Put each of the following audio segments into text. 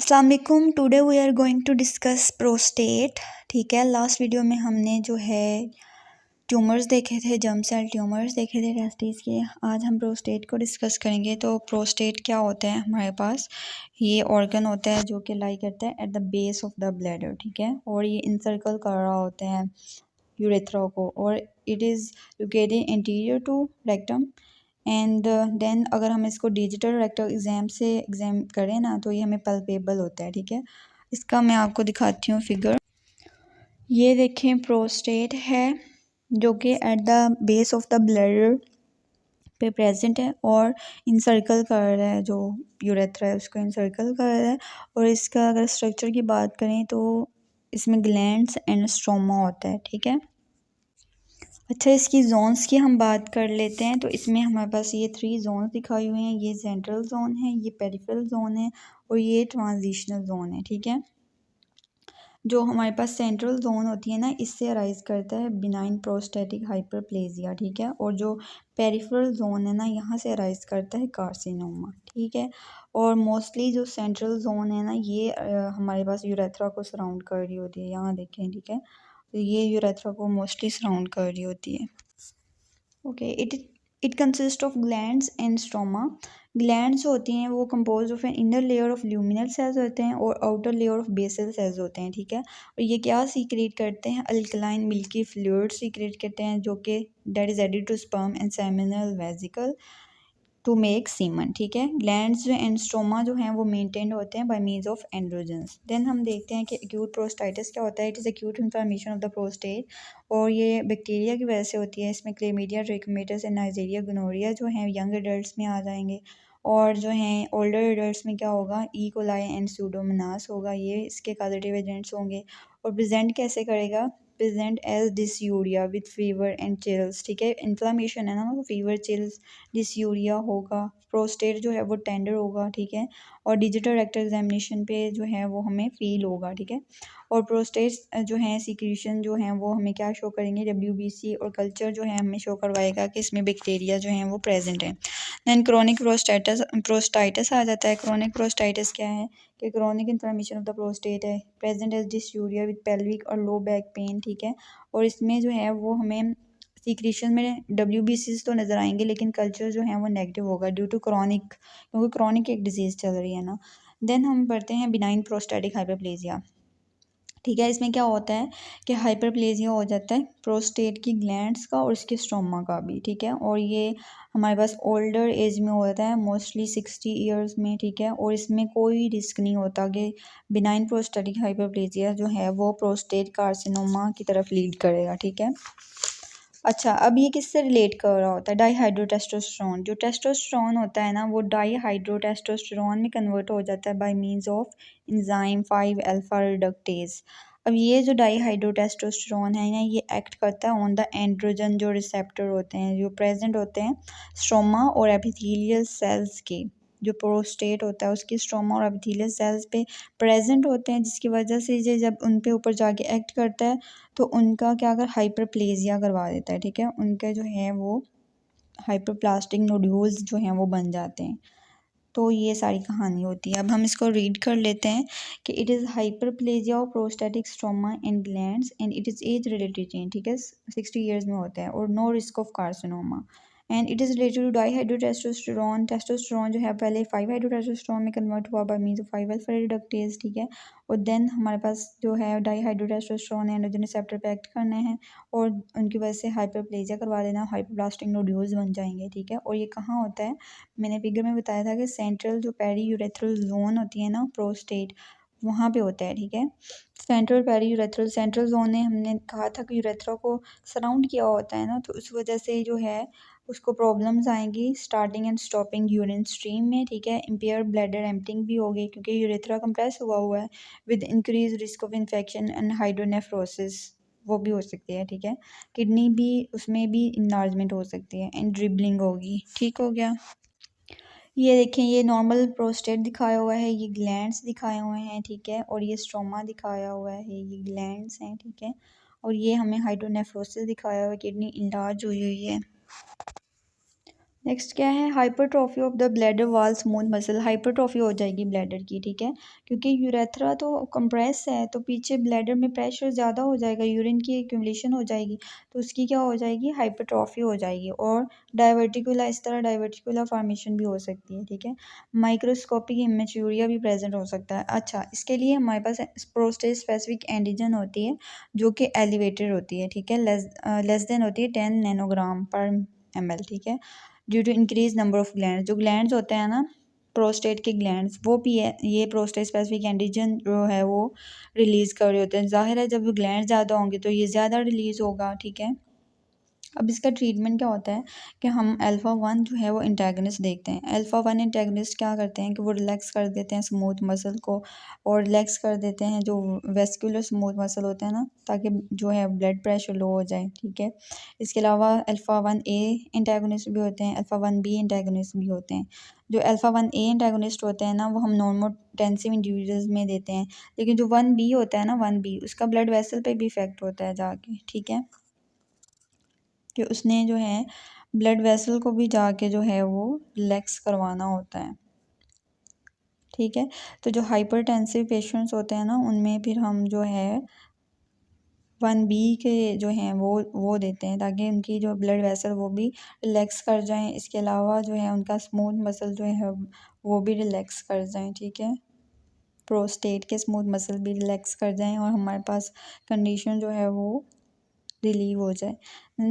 अस्सलामुअलैकुम। Today we are going to discuss prostate. ठीक है, लास्ट वीडियो में हमने जो है ट्यूमर्स देखे थे, जर्म सेल ट्यूमर्स देखे थे टेस्टिस के। आज हम प्रोस्टेट को डिस्कस करेंगे। तो प्रोस्टेट क्या होता है हमारे पास? ये ऑर्गन होता है जो कि लाई करता है at the base of the bladder. ठीक है, और ये इंसर्कल कर रहा होता है यूरेथ्रा को, और it is located interior to rectum and then अगर हम इसको डिजिटल रेक्टल एग्जाम से एग्जाम करें ना, तो ये हमें पल्पेबल होता है। ठीक है, इसका मैं आपको दिखाती हूँ फिगर। ये देखें, प्रोस्टेट है जो कि at the base of the bladder पे प्रेजेंट है और इंसर्कल कर रहा है, जो यूरेथ्रा है उसको इंसर्कल कर रहा है। और इसका अगर स्ट्रक्चर की बात करें तो इसमें ग्लैंड्स एंड स्ट्रोमा होता है। ठीक है, अच्छा, इसकी जोन्स की हम बात कर लेते हैं। तो इसमें हमारे पास ये 3 जोन्स दिखाई हुए हैं। ये सेंट्रल जोन है, ये पेरिफेरल जोन है और ये ट्रांजिशनल जोन है। ठीक है, जो हमारे पास सेंट्रल जोन होती है ना, इससे अराइज करता है बिनाइन प्रोस्टेटिक हाइपरप्लेजिया। ठीक है, और जो पेरिफेरल जोन है ना, यहाँ से अराइज करता है कार्सिनोमा। ठीक है, और मोस्टली जो सेंट्रल जोन है ना, ये हमारे पास यूरेथ्रा को सराउंड कर रही होती है। यहाँ देखें, ठीक है, तो ये यूरेथ्रा को मोस्टली सराउंड कर रही होती है। Okay, it consist of glands and stroma. Glands होती हैं वो compose of an inner layer of luminal cells होते हैं और outer layer of basal cells होते हैं। ठीक है, और ये क्या सीक्रेट करते हैं? अल्कलाइन मिल्की फ्लूइड सीक्रेट करते हैं, जो कि that is added to sperm and seminal vesicle to make semen. ठीक है, ग्लैंड्स जो एंड स्ट्रोमा जो हैं वो मेंटेन्ड होते हैं by means of androgens. Then हम देखते हैं कि एक्यूट प्रोस्टाइटिस क्या होता है। It is acute inflammation of the prostate, और ये बैक्टीरिया की वजह से होती है। इसमें chlamydia, trichomonas and Neisseria gonorrhoea जो हैं यंग एडल्ट्स में आ जाएंगे, और जो हैं ओल्डर एडल्ट्स में क्या होगा? ई कोलाई एंड सूडोमोनास होगा। ये इसके कॉजेटिव एजेंट्स होंगे। और प्रेजेंट कैसे करेगा? Present as dysuria with fever and chills. ठीक है, इन्फ्लामेशन है ना, तो फीवर, चिल्स, डिसयूरिया होगा। प्रोस्टेट जो है वो टेंडर होगा। ठीक है, और डिजिटल रेक्टल एग्जामिनेशन पे जो है वो हमें फील होगा। ठीक है, और प्रोस्टेट जो है सीक्रेशन जो है वो हमें क्या शो करेंगे? WBC, और कल्चर जो है हमें शो करवाएगा कि इसमें बैक्टीरिया जो हैं वो प्रेजेंट है। दैन क्रोनिक प्रोस्टाइटिस आ जाता है। क्रोनिक प्रोस्टाइटिस क्या है? कि chronic inflammation of the prostate है, present as dysuria with pelvic और लो बैक पेन। ठीक है, और इसमें जो है वो हमें सीक्रेशन में WBCs तो नज़र आएंगे, लेकिन कल्चर जो है वो नेगेटिव होगा ड्यू टू क्रॉनिक, क्योंकि क्रॉनिक एक डिजीज़ चल रही है ना। देन हम पढ़ते हैं बिनाइन प्रोस्टेटिक हाइपरप्लेजिया। ठीक है, इसमें क्या होता है कि हाइपरप्लेजिया हो जाता है प्रोस्टेट की ग्लैंड्स का और इसके स्टोमा का भी। ठीक है, और ये हमारे पास ओल्डर एज में होता है, मोस्टली 60 ईयर्स में। ठीक है, और इसमें कोई रिस्क नहीं होता कि बिनाइन प्रोस्टेटिक हाइपरप्लेजिया जो है वो प्रोस्टेट कार्सिनोमा की तरफ लीड करेगा। ठीक है, अच्छा, अब ये किससे रिलेट कर रहा होता है? डाईहाइड्रोटेस्टोस्टेरोन। जो टेस्टोस्टेरोन होता है ना, वो डाईहाइड्रोटेस्टोस्टेरोन में कन्वर्ट हो जाता है by means of enzyme 5 alpha reductase. अब ये जो डाईहाइड्रोटेस्टोस्टेरोन है ना, ये एक्ट करता है ऑन द एंड्रोजन जो रिसेप्टर होते हैं, जो प्रेजेंट होते हैं स्ट्रोमा और एपिथेलियल सेल्स के। जो प्रोस्टेट होता है उसकी स्ट्रोमा और एपिथेलियल सेल्स पे प्रेजेंट होते हैं, जिसकी वजह से ये जब उन पे ऊपर जाके एक्ट करता है तो उनका क्या कर हाइपरप्लेजिया करवा देता है। ठीक है, उनके जो है वो हाइपरप्लास्टिक नोड्यूल्स जो हैं वो बन जाते हैं। तो ये सारी कहानी होती है। अब हम इसको रीड कर लेते हैं कि it is hyperplasia of prostatic stroma and glands and it is age related change. ठीक है, 60 ईयर्स में होता है, और no risk of carcinoma and it is related to dihydrotestosterone. Testosterone जो है पहले 5 हाइड्रोटेस्टोस्टेरोन में कन्वर्ट हुआ by means of 5 alpha reductase. ठीक है, और देन हमारे पास जो है डाईहाइड्रोटेस्टोस्टेरोन एंड्रोजन रिसेप्टर पे एक्ट करने हैं और उनकी वजह से हाइपरप्लेजिया करवा देना, हाइपरप्लास्टिक नोड्यूल्स बन जाएंगे। ठीक है, और ये कहाँ होता है? मैंने फिगर में बताया था कि सेंट्रल जो पेरी यूरेथ्रल जोन होती है ना, प्रोस्टेट, वहाँ पे होता है। ठीक है, central periurethral, central zone ने हमने कहा था कि यूरेथ्रा को सराउंड किया होता है ना, तो उस वजह से जो है उसको प्रॉब्लम्स आएंगी starting and stopping urine stream में। ठीक है, इम्पेयर ब्लैडर एम्पटिंग भी होगी क्योंकि यूरेथ्रा कंप्रेस हुआ है, with increase risk of infection and hydronephrosis, वो भी हो सकती है। ठीक है, किडनी भी, उसमें भी इनलार्जमेंट हो सकती है एंड ड्रिबलिंग होगी। ठीक हो गया। ये देखें, ये नॉर्मल प्रोस्टेट दिखाया हुआ है, ये ग्लैंड्स दिखाए हुए हैं। ठीक है, और ये स्ट्रोमा दिखाया हुआ है, ये ग्लैंड्स हैं। ठीक है, और ये हमें हाइड्रोनेफ्रोसिस दिखाया हुआ है, किडनी इनलार्ज हुई हुई है। नेक्स्ट क्या है, हाइपरट्रॉफी ऑफ द ब्लैडर वाल स्मूथ मसल। हाइपरट्रॉफी हो जाएगी ब्लैडर की, ठीक है, क्योंकि यूरेथ्रा तो कंप्रेस है तो पीछे ब्लैडर में प्रेशर ज़्यादा हो जाएगा, यूरिन की एक्यूमुलेशन हो जाएगी, तो उसकी क्या हो जाएगी, हाइपरट्रॉफी हो जाएगी। और डायवर्टिकुला, इस तरह डायवर्टिकुला फॉर्मेशन भी हो सकती है, ठीक है। माइक्रोस्कोपिक इमेच्यूरिया भी प्रेजेंट हो सकता है। अच्छा, इसके लिए हमारे पास प्रोस्टेट स्पेसिफिक एंटीजन होती है जो कि एलिवेटेड होती है, ठीक है, लेस देन होती है 10 नैनोग्राम पर ml, ठीक है। Due to increase number of gland, जो ग्लैंड्स होते हैं ना प्रोस्टेट के ग्लैंड्स, वो भी है, ये प्रोस्टेट स्पेसिफिक एंटीजन जो है वो रिलीज़ कर रहे होते हैं। जाहिर है जब ग्लैंड ज़्यादा होंगे तो ये ज़्यादा रिलीज़ होगा, ठीक है। अब इसका ट्रीटमेंट क्या होता है कि हम अल्फ़ा वन जो है वो इंटेगनिस्ट देखते हैं। अल्फ़ा वन इंटेगनिस्ट क्या करते हैं कि वो रिलैक्स कर देते हैं स्मूथ मसल को, और रिलैक्स कर देते हैं जो वेस्कुलर स्मूथ मसल होते हैं ना, ताकि जो है ब्लड प्रेशर लो हो जाए, ठीक है। इसके अलावा अल्फ़ा वन ए इंटेगनिस्ट भी होते हैं, अल्फ़ा वन बी इंटेगनिस्ट भी होते हैं। जो अल्फ़ा वन ए इंटेगनिस्ट होते हैं ना वो हम नॉर्मोटेंसिव इंडिविजुअल्स में देते हैं, लेकिन जो वन बी होता है ना, वन बी उसका ब्लड वेसल पे भी इफेक्ट होता है जाके, ठीक है, कि उसने जो है ब्लड वेसल को भी जाके जो है वो रिलैक्स करवाना होता है, ठीक है। तो जो हाइपरटेंसिव पेशेंट्स होते हैं ना उनमें फिर हम जो है वन बी के जो हैं वो देते हैं ताकि उनकी जो ब्लड वेसल वो भी रिलैक्स कर जाएं। इसके अलावा जो है उनका स्मूथ मसल जो है वो भी रिलैक्स कर जाएं, ठीक है, प्रोस्टेट के स्मूथ मसल भी रिलैक्स कर जाएं और हमारे पास कंडीशन जो है वो रिलीव हो जाए।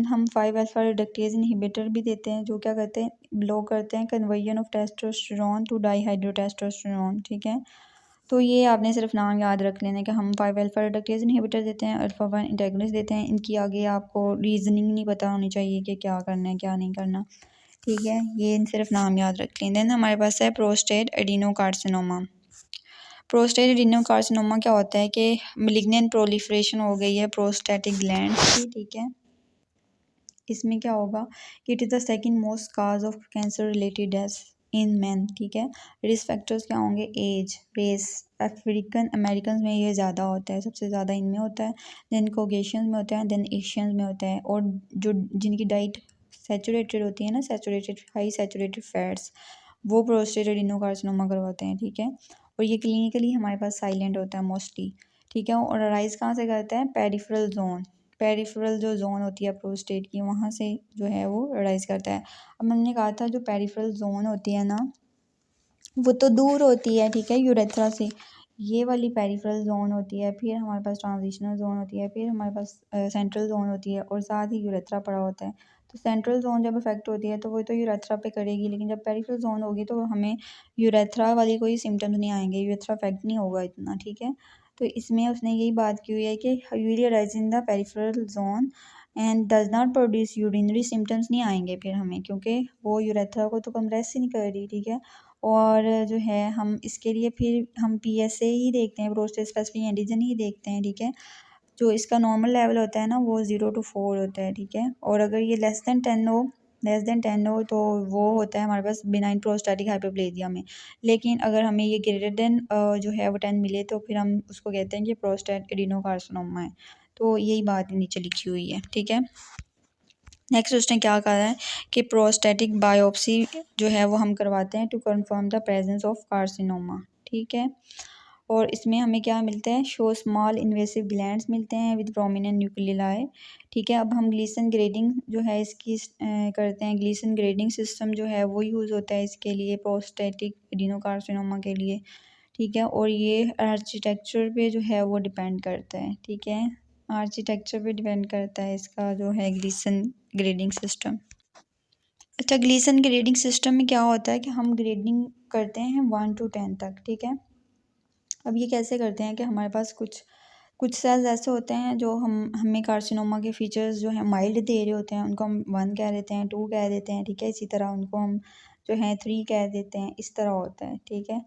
हम 5 अल्फा रिडक्टेज इनहिबिटर भी देते हैं जो क्या करते हैं, ब्लॉक करते हैं conversion of testosterone to dihydrotestosterone, ठीक है। तो ये आपने सिर्फ नाम याद रख लेना है कि हम 5 अल्फा रिडक्टेज इनहिबिटर देते हैं, अल्फा वन एंटागोनिस्ट देते हैं। इनकी आगे आपको रीजनिंग नहीं पता होनी चाहिए कि क्या करना है क्या नहीं करना, ठीक है, ये सिर्फ नाम याद रख लें। देन हमारे पास है प्रोस्टेट एडिनोकार्सिनोमा। प्रोस्टेट एडिनोकार्सिनोमा क्या होता है कि मलिग्नेंट प्रोलिफरेशन हो गई है प्रोस्टेटिक ग्लैंड की, ठीक है। इसमें क्या होगा कि it is the second most cause of cancer related death in man, ठीक है। रिस्क फैक्टर्स क्या होंगे, एज, रेस, अफ्रीकन अमेरिकन में ये ज़्यादा होता है, सबसे ज़्यादा इनमें होता है, देन कॉकेशियन में होता है, देन एशियंस में होता है, और जो जिनकी डाइट सैचुरेटेड होती है ना, सैचुरेटेड हाई सैचुरेटेड फैट्स, वो प्रोस्टेट एडिनोकार्सिनोमा करवाते हैं, ठीक है। और ये क्लिनिकली हमारे पास साइलेंट होता है मोस्टली, ठीक है। और अराइज कहाँ से करता है, पेरिफेरल जोन, पेरिफेरल जो जोन होती है प्रोस्टेट की वहाँ से जो है वो अराइज करता है। अब हमने कहा था जो पेरिफेरल जोन होती है ना वो तो दूर होती है, ठीक है, यूरेथ्रा से, ये वाली पेरिफेरल जोन होती है, फिर हमारे पास ट्रांजिशनल जोन होती है, फिर हमारे पास सेंट्रल जोन होती है, और साथ ही यूरेथ्रा पड़ा होता है। तो सेंट्रल जोन जब इफेक्ट होती है तो वो तो यूरेथ्रा पे करेगी, लेकिन जब पेरिफेरल जोन होगी तो हमें यूरेथ्रा वाली कोई सिम्टम्स नहीं आएंगे, यूरेथ्रा इफेक्ट नहीं होगा इतना, ठीक है। तो इसमें उसने यही बात की हुई है कि urea arise in the peripheral zone and does not produce urinary symptoms नहीं आएंगे फिर हमें, क्योंकि वो यूरेथ्रा को तो कंप्रेस ही नहीं कर रही, ठीक है। और जो है हम इसके लिए फिर हम पीएसए ही देखते हैं, प्रोस्टेट स्पेसिफिक एंटीजन ही देखते हैं, ठीक है। जो इसका नॉर्मल लेवल होता है ना वो 0 to 4 होता है, ठीक है। और अगर ये लेस देन 10 हो तो वो होता है हमारे पास बिनाइन प्रोस्टैटिक हाइपरप्लेजिया में। लेकिन अगर हमें ये ग्रेटर देन जो है वो 10 मिले तो फिर हम उसको कहते हैं कि प्रोस्टेट एडिनोकार्सिनोमा है। तो यही बात नीचे लिखी हुई है, ठीक है। नेक्स्ट उसने क्या कहा है कि प्रोस्टेटिक बायोप्सी जो है वो हम करवाते हैं to confirm the presence of carcinoma, ठीक है। और इसमें हमें क्या मिलता है, शो स्मॉल इन्वेसिव ग्लैंड्स मिलते हैं विद प्रोमिनेंट न्यूक्लियाई, ठीक है। अब हम ग्लीसन ग्रेडिंग जो है इसकी करते हैं, ग्लीसन ग्रेडिंग सिस्टम जो है वो यूज़ होता है इसके लिए प्रोस्टेटिक एडिनोकार्सिनोमा के लिए, ठीक है। और ये आर्किटेक्चर पे जो है वो डिपेंड करता है, ठीक है, आर्किटेक्चर पे डिपेंड करता है इसका जो है ग्लीसन ग्रेडिंग सिस्टम। अच्छा, ग्लीसन ग्रेडिंग सिस्टम में क्या होता है कि हम ग्रेडिंग करते हैं 1 to 10 तक, ठीक है। अब ये कैसे करते हैं कि हमारे पास कुछ कुछ सेल्स ऐसे होते हैं जो हमें कार्सिनोमा के फीचर्स जो है माइल्ड दे रहे होते हैं, उनको हम 1 कह देते हैं, 2 कह देते हैं, ठीक है। इसी तरह उनको हम जो है 3 कह देते हैं, इस तरह होता है, ठीक है।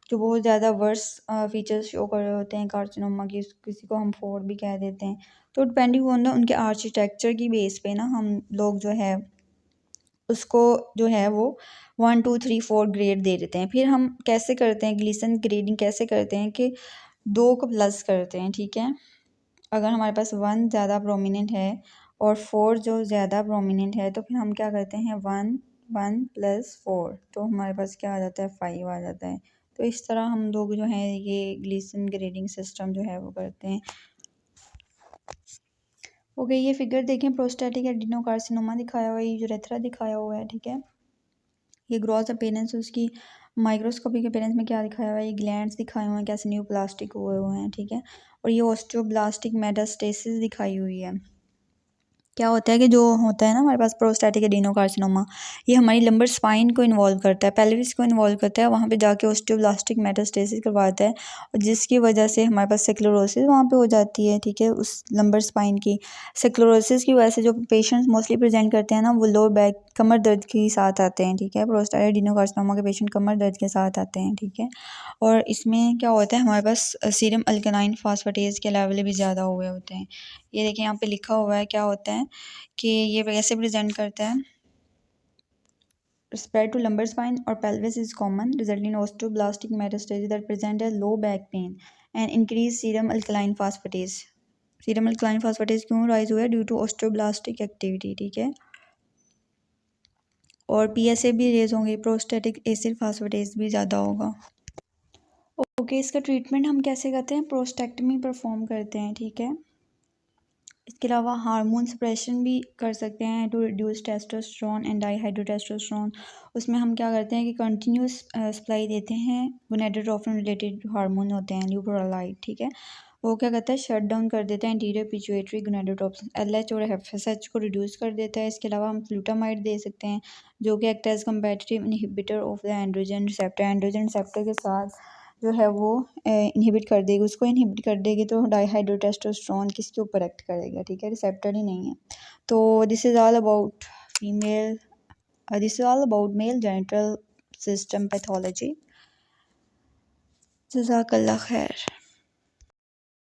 जो बहुत ज़्यादा वर्स फीचर्स शो कर रहे होते हैं कार्सिनोमा की, किसी को हम 4 भी कह देते हैं। तो डिपेंडिंग ऑन द उनके आर्किटेक्चर की बेस पे ना हम लोग जो है उसको जो है वो 1 2 3 4 ग्रेड दे देते हैं। फिर हम कैसे करते हैं ग्लीसन ग्रेडिंग, कैसे करते हैं कि 2 को प्लस करते हैं, ठीक है। अगर हमारे पास 1 ज़्यादा प्रोमिनेंट है और 4 जो ज़्यादा प्रोमिनेंट है तो फिर हम क्या करते हैं 1 1 + 4, तो हमारे पास क्या आ जाता है 5 आ जाता है। तो इस तरह हम लोग जो है ये ग्लीसन ग्रेडिंग सिस्टम जो है वो करते हैं। ओके, ये फिगर देखें, प्रोस्टेटिक एडिनोकार्सिनोमा दिखाया हुआ है, यूरेथ्रा दिखाया हुआ है, ठीक है। ये ग्रॉस अपीयरेंस उसकी माइक्रोस्कोपिक अपीयरेंस में क्या दिखाया हुआ है, ये ग्लैंड्स दिखाए हुए हैं कैसे न्यूप्लास्टिक हुए हुए हैं, ठीक है। और ये ऑस्टियोब्लास्टिक मेटास्टेसिस दिखाई हुई है। क्या होता है कि जो होता है ना हमारे पास प्रोस्टैटिक एडिनोकार्सिनोमा, ये हमारी लंबर स्पाइन को इन्वॉल्व करता है, पेल्विस को इन्वॉल्व करता है, वहाँ पे जाके ऑस्टियोब्लास्टिक मेटास्टेसिस करवाता है, और जिसकी वजह से हमारे पास सेक्लोरोसिस वहाँ पे हो जाती है, ठीक है, उस लंबर स्पाइन की। सेक्लोरोसिस की वजह से जो पेशेंट्स मोस्टली प्रेजेंट करते हैं ना, वो लो बैक कमर दर्द के साथ आते हैं, ठीक है। प्रोस्टैटिक एडिनोकार्सिनोमा के पेशेंट कमर दर्द के साथ आते हैं, ठीक है। और इसमें क्या होता है, हमारे पास सीरम अल्कलाइन फास्फेटेज के लेवल भी ज़्यादा हुए होते हैं। ये देखिए यहाँ पे लिखा हुआ है, क्या होता है कि ये कैसे प्रेजेंट करता है, spread to lumbar spine or pelvis is common, resulting in osteoblastic metastasis that present as low back pain and increased serum alkaline phosphatase. Serum alkaline phosphatase क्यों राइज हुआ है, ड्यू टू ऑस्टियोब्लास्टिक एक्टिविटी, ठीक है। और PSA भी raise होंगे, prostatic acid phosphatase भी ज़्यादा होगा। ओके, इसका ट्रीटमेंट हम कैसे करते हैं, प्रोस्टेक्टमी परफॉर्म करते हैं, ठीक है। इसके अलावा हार्मोन सप्रेशन भी कर सकते हैं to reduce testosterone and dihydrotestosterone. उसमें हम क्या करते हैं कि कंटिन्यूस सप्लाई देते हैं गोनेडोट्रोपिन रिलेटेड हार्मोन होते हैं ल्यूप्रोलाइड, ठीक है। वो क्या करता है, शट डाउन कर देता है एंटीरियर पिट्यूटरी गोनेडोट्रोपिन, एलएच और एफएसएच को रिड्यूस कर देता है। इसके अलावा हम फ्लूटामाइड दे सकते हैं जो कि act as competitive inhibitor of the androgen receptor, androgen receptor के साथ जो है वो इनहिबिट कर देगी, उसको इनहिबिट कर देगी तो डाईहाइड्रोटेस्टोस्टेरोन किसके ऊपर एक्ट करेगा, ठीक है, रिसेप्टर ही नहीं है। तो this is all about female, this is all about male genital system pathology. जज़ाकल्लाह खैर।